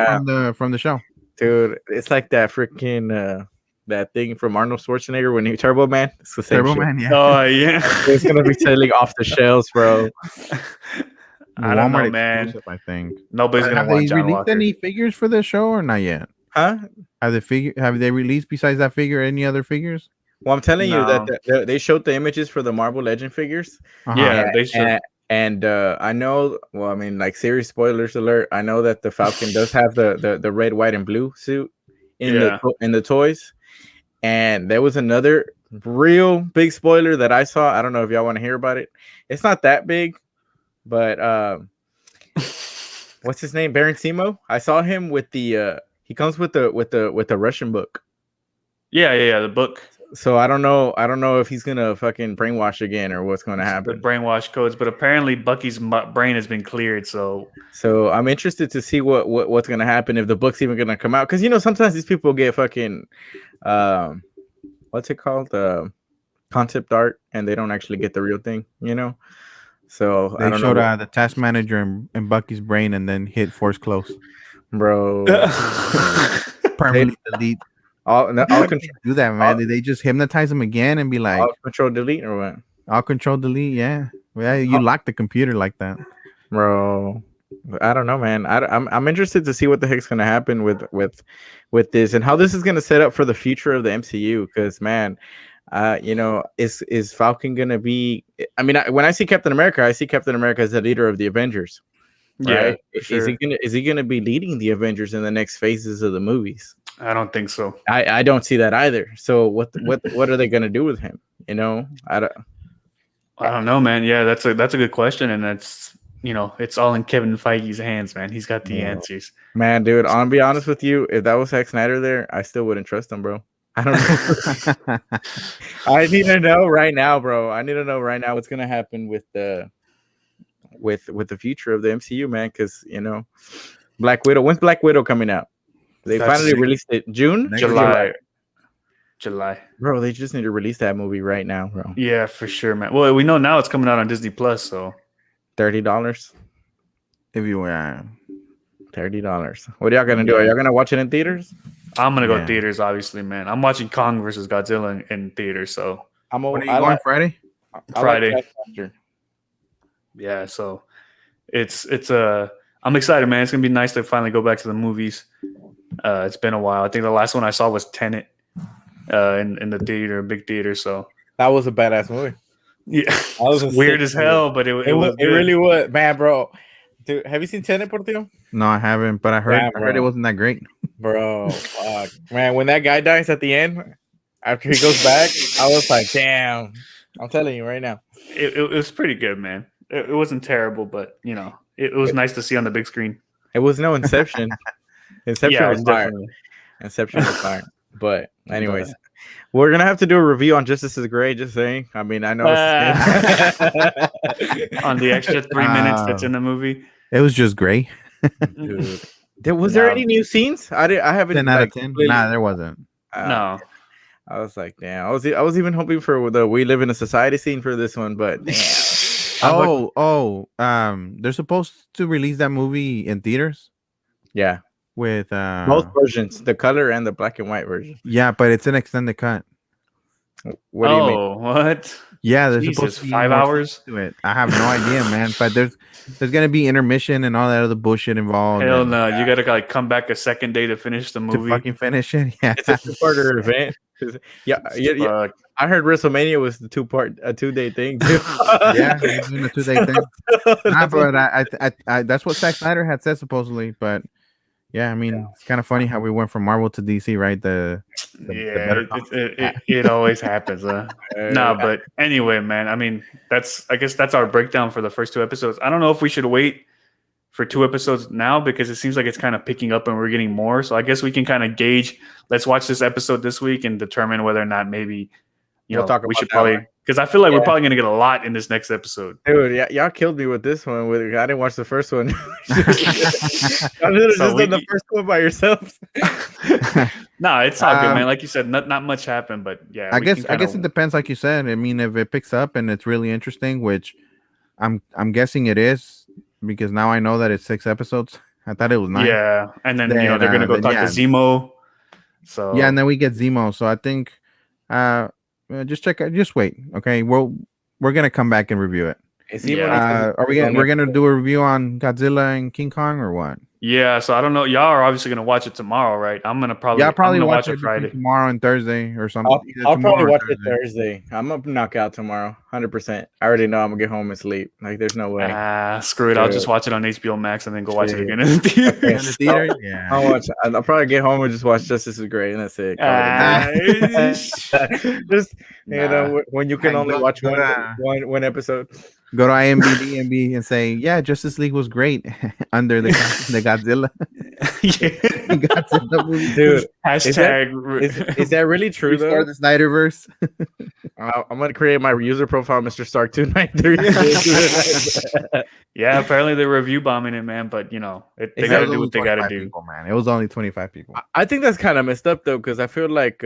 from the show, dude. It's like that freaking that thing from Arnold Schwarzenegger when he Turbo Man. It's the same Turbo shit. Man, yeah. Oh yeah, it's gonna be selling off the shelves, bro. I don't know, man. I think nobody's gonna want John released Walker. any figures for this show or not yet? Huh? Have they released besides that figure any other figures? Well, I'm telling you that they showed the images for the Marvel Legend figures. Yeah, they showed. And I know. Well, I mean, like, serious spoilers alert. I know that the Falcon does have the red, white, and blue suit in the toys. And there was another real big spoiler that I saw. I don't know if y'all want to hear about it. It's not that big. But what's his name? Baron Zemo. I saw him with the he comes with the Russian book. Yeah, the book. So I don't know if he's gonna fucking brainwash again or what's gonna happen. The brainwash codes, but apparently Bucky's brain has been cleared. So I'm interested to see what's gonna happen, if the book's even gonna come out. Because sometimes these people get fucking what's it called, concept art, and they don't actually get the real thing. So they showed the task manager in Bucky's brain and then hit force close. Bro. Permanently delete. All do that, man. Did they just hypnotize him again and be like, all control delete or what? All control delete, yeah. Well, you lock the computer like that. Bro. I don't know, man. I'm interested to see what the heck's gonna happen with this and how this is gonna set up for the future of the MCU. Because, man, is Falcon gonna be? I mean, when I see Captain America, I see Captain America as the leader of the Avengers. Right? Yeah, sure. Is he gonna be leading the Avengers in the next phases of the movies? I don't think so. I don't see that either. So what are they gonna do with him? I don't know, man. Yeah, that's a good question, and that's it's all in Kevin Feige's hands, man. He's got the answers. Man, dude, I'll be honest with you. If that was Zack Snyder there, I still wouldn't trust him, bro. I don't know. I need to know right now, bro. I need to know right now what's gonna happen with the future of the MCU, man. Because Black Widow. When's Black Widow coming out? They finally released it June, July. Bro, they just need to release that movie right now, bro. Yeah, for sure, man. Well, we know now it's coming out on Disney Plus, so $30. If you $30. What are y'all gonna do? Are y'all gonna watch it in theaters? I'm gonna go theaters, obviously, man. I'm watching Kong versus Godzilla in theaters, so when are you going Friday? Friday. Yeah, so it's I'm excited, man. It's gonna be nice to finally go back to the movies. It's been a while. I think the last one I saw was Tenet. in the theater, big theater. So that was a badass movie. Yeah, it was weird as hell, but it was it really was, man, bro. Dude, have you seen Tenet, Portillo? No, I haven't, but I heard it wasn't that great. Bro, fuck. Man, when that guy dies at the end, after he goes back, I was like, damn. I'm telling you right now. It was pretty good, man. It wasn't terrible, but you know, it was nice to see on the big screen. It was no Inception. Inception was fire. Definitely. Inception was fire. But anyways, we're gonna have to do a review on Justice is Great. Just saying. I mean, I know on the extra 3 minutes that's in the movie. It was just great. Dude. Was there any new scenes? I haven't. 10 out of 10. Nah, there wasn't. No. I was like, damn. I was even hoping for the "We Live in a Society" scene for this one, but damn. They're supposed to release that movie in theaters. Yeah, with both versions, the color and the black and white version. Yeah, but it's an extended cut. What do you mean? What? Yeah, there's supposed to be 5 hours to it. I have no idea, man. But there's gonna be intermission and all that other bullshit involved. Hell no, you gotta like come back a second day to finish the movie. To fucking finish it. Yeah, it's a 2-parter event. Yeah. I heard WrestleMania was the 2-day thing too. Yeah, it's been a 2-day thing. But I that's what Zack Snyder had said supposedly. But yeah, I mean, it's kind of funny how we went from Marvel to DC, right? It always happens. No, but anyway, man. I mean, I guess that's our breakdown for the first 2 episodes. I don't know if we should wait for 2 episodes now because it seems like it's kind of picking up and we're getting more. So I guess we can kind of gauge. Let's watch this episode this week and determine whether or not maybe we should probably, because I feel like we're probably gonna get a lot in this next episode. Dude, yeah, y'all killed me with this one. I didn't watch the first one. Just done the first one by yourselves. No, it's all good, man. Like you said, not much happened, but yeah. I guess it depends, like you said. I mean, if it picks up and it's really interesting, which I'm guessing it is, because now I know that it's 6 episodes. I thought it was 9. Yeah, and then they're gonna go talk to Zemo. So yeah, and then we get Zemo. So I think just wait. Okay, we're gonna come back and review it. We're gonna do a review on Godzilla and King Kong or what? Yeah, so I don't know. Y'all are obviously gonna watch it tomorrow, right? I'm gonna probably watch it Friday, tomorrow and Thursday or something. I'll probably watch it Thursday. I'm gonna knock out tomorrow, 100%. I already know I'm gonna get home and sleep. Like, there's no way. Screw it. Dude. I'll just watch it on HBO Max and then go watch it again in the theater. In the theater? Yeah. I'll probably get home and just watch Justice is Great, and that's it. Just when you can only watch one episode. Go to IMDb and say, yeah, Justice League was great under the Godzilla. Godzilla movie. Dude, hashtag. Is that really true, though? The Snyderverse. I'm going to create my user profile, Mr. Stark 293. Yeah, apparently they're review bombing it, man. But, they got to do what they got to do. People, man. It was only 25 people. I think that's kind of messed up, though, because I feel like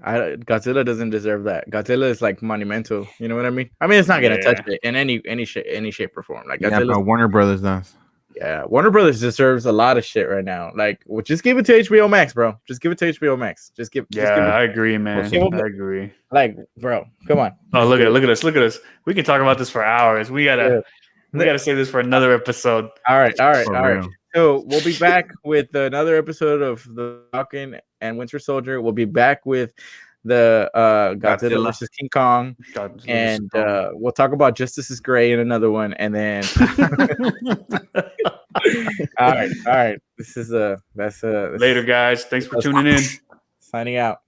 Godzilla doesn't deserve that. Godzilla is like monumental. You know what I mean? I mean, it's not gonna touch it in any shape or form. Like, Godzilla, but Warner Brothers does. Yeah, Warner Brothers deserves a lot of shit right now. Like, just give it to HBO Max, bro. Just give it to HBO Max. I agree, man. I agree. Like, bro, come on. Oh, look at us. We can talk about this for hours. We gotta save this for another episode. All right. So we'll be back with another episode of the Falcon and Winter Soldier. We'll be back with the Godzilla versus King Kong, and we'll talk about Justice is Great in another one, and then all right. This is that's later, guys. Thanks for tuning in. Signing out.